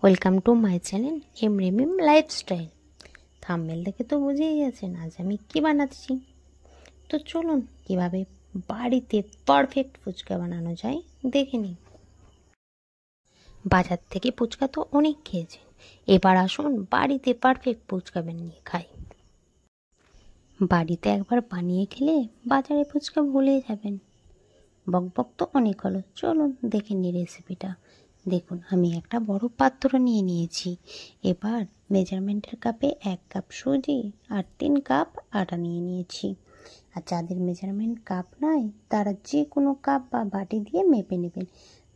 Welcome to my channel এমরিমিম lifestyle. Thumbnail দেখে তো বুঝেই গেছেন আজ আমি কি বানাচ্ছি। তো চলুন কিভাবে বাড়িতে পারফেক্ট ফুচকা বানানো যায় দেখে নিই। বাজার থেকে ফুচকা তো অনেক খেয়েছেন, এবার আসুন বাড়িতে পারফেক্ট ফুচকা বানিয়ে খাই। বাড়িতে একবার বানিয়ে খেলে বাজারে ফুচকা ভুলে যাবেন। বকবক তো অনেক হলো, চলুন দেখে নিই রেসিপিটা। দেখুন আমি একটা বড় পাত্র নিয়ে নিয়েছি। এবার মেজারমেন্টের কাপে 1 কাপ সুজি আর 3 কাপ আটা নিয়ে নিয়েছি। আর যাদের মেজারমেন্ট কাপ নয় তারা যে কোনো কাপ বা বাটি দিয়ে মেপে নেবেন,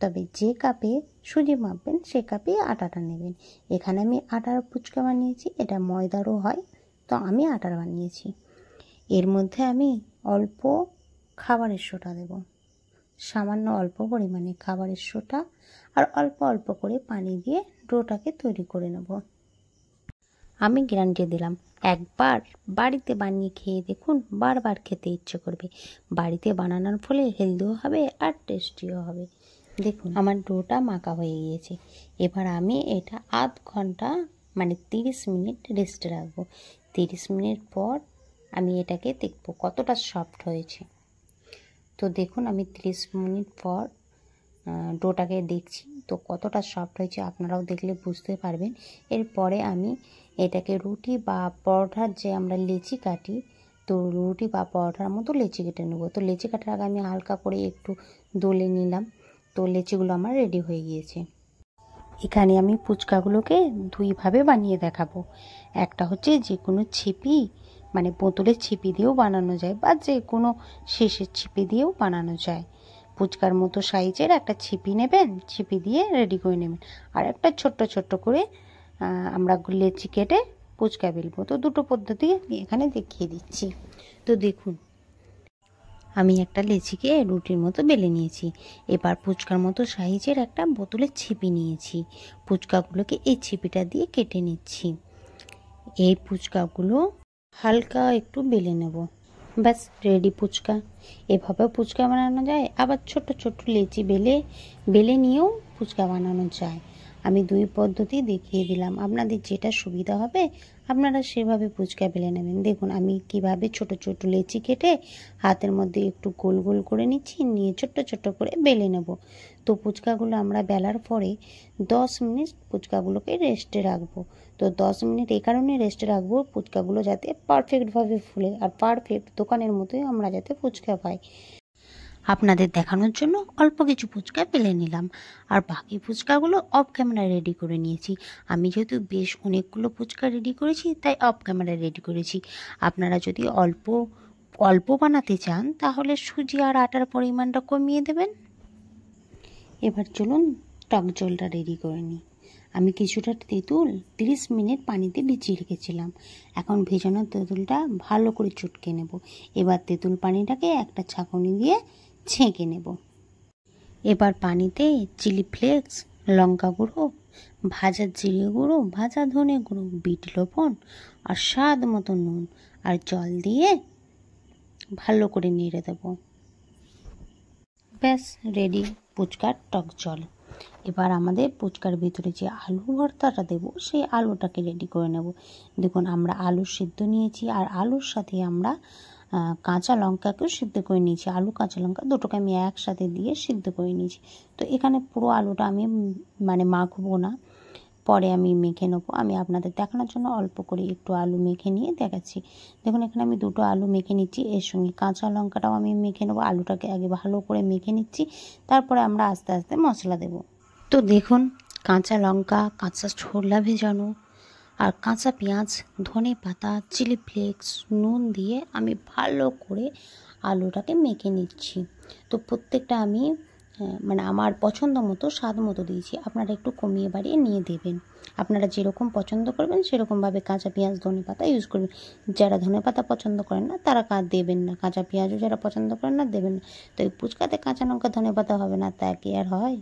তবে যে কাপে সুজি মাপবেন সে কাপে আটাটা নেবেন। এখানে আমি আটার ফুচকা বানিয়েছি, এটা ময়দারও হয়, তো আমি আটার বানিয়েছি। এর মধ্যে আমি অল্প খাবারের সোডা দেব, সামান্য অল্প পরিমাণে খাবারের সোডা, আর অল্প অল্প করে পানি দিয়ে ডোটাকে তৈরি করে নেব। আমি গ্যারান্টি দিলাম, একবার বাড়িতে বানিয়ে খেয়ে দেখুন, বারবার খেতে ইচ্ছে করবে। বাড়িতে বানানোর ফলে হেলদিও হবে আর টেস্টিও হবে। দেখুন আমার ডোটা মাখা হয়ে গিয়েছে। এবার আমি এটা আধ ঘন্টা মানে 30 মিনিট রেস্টে রাখবো। 30 মিনিট পর আমি এটাকে দেখব কতটা সফট হয়েছে। তো দেখুন আমি 30 মিনিট পর ডোটাকে দেখছি তো কতটা সফট হয়েছে, আপনারাও দেখলে বুঝতে পারবেন। এরপরে আমি এটাকে রুটি বা পরোটার যে আমরা লেচি কাটি, তো রুটি বা পরোটার মতো লেচি কেটে নেবো। তো লেচি কাটার আগে আমি হালকা করে একটু দলে নিলাম। তো লেচিগুলো আমার রেডি হয়ে গিয়েছে। এখানে আমি ফুচকাগুলোকে দুইভাবে বানিয়ে দেখাবো। একটা হচ্ছে যে কোনো ছিপি মানে বোতলের ছিপি দিয়েও বানানো যায়, বা যে কোনো শেষের ছিপি দিয়েও বানানো যায়। ফুচকার মতো সাইজের একটা ছিপি নেবেন, ছিপি দিয়ে রেডি করে নেবেন। আর একটা ছোট্ট ছোট্ট করে আমরা লেচি কেটে ফুচকা বেলবো। তো দুটো পদ্ধতি আমি এখানে দেখিয়ে দিচ্ছি। তো দেখুন আমি একটা লেচিকে রুটির মতো বেলে নিয়েছি। এবার ফুচকার মতো সাইজের একটা বোতলের ছিপি নিয়েছি। ফুচকাগুলোকে এই ছিপিটা দিয়ে কেটে নিচ্ছি। এই ফুচকাগুলো হালকা একটু বেলে নেব। ব্যাস রেডি ফুচকা। এভাবেও ফুচকা বানানো যায়, আবার ছোট ছোট লেচি বেলে নিয়েও ফুচকা বানানো যায়। আমি দুই পদ্ধতি দেখিয়ে দিলাম, আপনাদের যেটা সুবিধা হবে আপনারা সেভাবে ফুচকা বেলে নেবেন। দেখুন আমি কিভাবে ছোট ছোট লেচি কেটে হাতের মধ্যে একটু গোল গোল করে নিচ্ছি, নিয়ে ছোট্ট ছোট্ট করে বেলে নেব। তো ফুচকাগুলো আমরা বেলার পরে 10 মিনিট ফুচকাগুলোকে রেস্টে রাখবো। তো 10 মিনিট এই কারণে রেস্টে রাখবো, ফুচকাগুলো যাতে পারফেক্টভাবে ফুলে আর পারফেক্ট দোকানের মতোই আমরা যাতে ফুচকা পাই। আপনাদের দেখানোর জন্য অল্প কিছু ফুচকা পেলে নিলাম, আর বাকি ফুচকাগুলো অফ ক্যামেরায় রেডি করে নিয়েছি। আমি যেহেতু বেশ অনেকগুলো ফুচকা রেডি করেছি তাই অফ ক্যামেরায় রেডি করেছি। আপনারা যদি অল্প অল্প বানাতে চান তাহলে সুজি আর আটার পরিমাণটা কমিয়ে দেবেন। এবার চলুন টক জলটা রেডি করে নিই। আমি কিছুটা তেঁতুল 30 মিনিট পানিতে ভিজিয়ে রেখেছিলাম। এখন ভেজানো তেঁতুলটা ভালো করে চটকে নেব। এবার তেঁতুল পানিটাকে একটা ছাঁকনি দিয়ে ছেঁকে নেব। এবার পানিতে চিলি ফ্লেক্স, লঙ্কা গুঁড়ো, ভাজা জিরে গুঁড়ো, ভাজা ধনে গুঁড়ো, বিট লবণ আর স্বাদ মতো নুন আর জল দিয়ে ভালো করে নেড়ে দেব। ব্যাস রেডি ফুচকার টক জল। এবার আমাদের ফুচকার ভিতরে যে আলু ভর্তাটা দেবো সেই আলুটাকে রেডি করে নেব। দেখুন আমরা আলু সিদ্ধ নিয়েছি, আর আলুর সাথে আমরা কাঁচা লঙ্কাকেও সিদ্ধ করে নিয়েছি। আলু কাঁচা লঙ্কা দুটোকে আমি একসাথে দিয়ে সিদ্ধ করে নিয়েছি। তো এখানে পুরো আলুটা আমি মানে মাখবো না, পরে আমি মেখে নেবো। আমি আপনাদের দেখানোর জন্য অল্প করে একটু আলু মেখে নিয়ে দেখাচ্ছি। দেখুন এখানে আমি দুটো আলু মেখে নিচ্ছি, এর সঙ্গে কাঁচা লঙ্কাটাও আমি মেখে নেবো। আলুটাকে আগে ভালো করে মেখে নিচ্ছি, তারপরে আমরা আস্তে আস্তে মশলা দেবো। তো দেখুন কাঁচা লঙ্কা, কাঁচা ছোলা ভেজানো আর কাঁচা পেঁয়াজ, ধনে পাতা, চিলি ফ্লেক্স, নুন দিয়ে আমি ভালো করে আলুটাকে মেখে নিচ্ছি। তো প্রত্যেকটা আমি মানে আমার পছন্দ মতো স্বাদ মতো দিয়েছি, আপনারা একটু কমিয়ে বাড়িয়ে নিয়ে দেবেন। আপনারা যেরকম পছন্দ করবেন সেরকমভাবে কাঁচা পেঁয়াজ ধনে পাতা ইউজ করবেন। যারা ধনে পাতা পছন্দ করেন না তারা দেবেন না, কাঁচা পেঁয়াজও যারা পছন্দ করেন না দেবেন না। তো এই ফুচকাতে কাঁচা লঙ্কা ধনে পাতা হবে না তা কি আর হয়?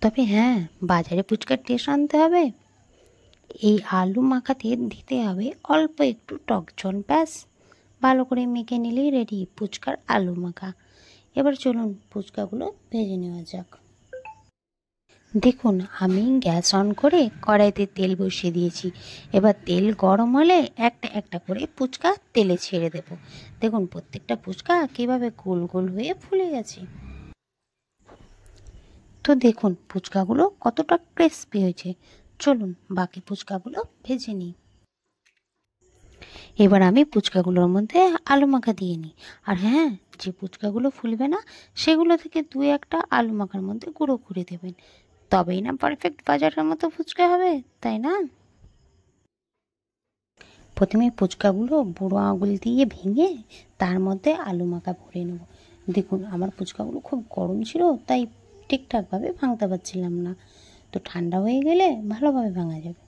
তবে হ্যাঁ, বাজারে ফুচকার টেস্ট আনতে হবে, এই আলু মাখাতে দিতে হবে অল্প একটু টক জল। ব্যাস ভালো করে মেখে নিলেই রেডি ফুচকার আলু মাখা। এবার চলুন ফুচকাগুলো ভেজে নেওয়া যাক। দেখুন আমি গ্যাস অন করে কড়াইতে তেল বসিয়ে দিয়েছি। এবার তেল গরম হলে একটা একটা করে ফুচকা তেলে ছেড়ে দেব। দেখুন প্রত্যেকটা ফুচকা কীভাবে গোল গোল হয়ে ফুলে গেছে। তো দেখুন ফুচকাগুলো কতটা ক্রিস্পি হয়েছে। চলুন বাকি ফুচকাগুলো ভেজে নিই। এবার আমি ফুচকাগুলোর মধ্যে আলু মাখা দিয়ে নিই। আর হ্যাঁ, যে ফুচকাগুলো ফুলবে না সেগুলো থেকে দু একটা আলু মাখার মধ্যে গুঁড়ো করে দেবেন, তবেই না পারফেক্ট বাজারের মতো ফুচকা হবে, তাই না? প্রথমে ফুচকাগুলো বুড়ো আঙুল দিয়ে ভেঙে তার মধ্যে আলু মাখা ভরে নেব। দেখুন আমার ফুচকাগুলো খুব গরম ছিল, তাই ঠিকঠাকভাবে ভাঙতে পারছিলাম না। তো ঠান্ডা হয়ে গেলে ভালোভাবে ভাঙা যাবে।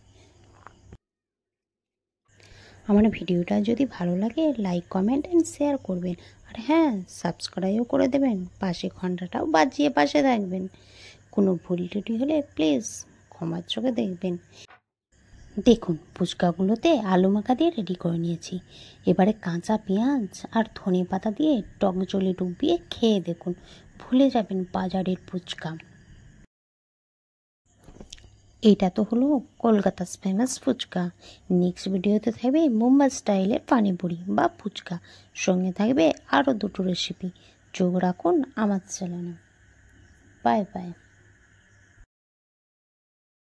আমার ভিডিওটা যদি ভালো লাগে লাইক কমেন্ট অ্যান্ড শেয়ার করবেন। আর হ্যাঁ, সাবস্ক্রাইবও করে দেবেন, পাশে ঘন্টাটাও বাজিয়ে পাশে থাকবেন। কোনো ভুল টুটি হলে প্লিজ ক্ষমার চোখে দেখবেন। দেখুন ফুচকাগুলোতে আলু মাখা দিয়ে রেডি করে নিয়েছি। এবারে কাঁচা পেঁয়াজ আর ধনে পাতা দিয়ে টক জলে ডুবিয়ে খেয়ে দেখুন, ভুলে যাবেন বাজারের ফুচকা। এটা তো হলো কলকাতার ফেমাস ফুচকা। নেক্সট ভিডিওতে থাকবে মুম্বাই স্টাইলের পানিপুরি বা ফুচকা, সঙ্গে থাকবে আরও দুটো রেসিপি। চোখ রাখুন আমার চ্যানেলে। Bye bye.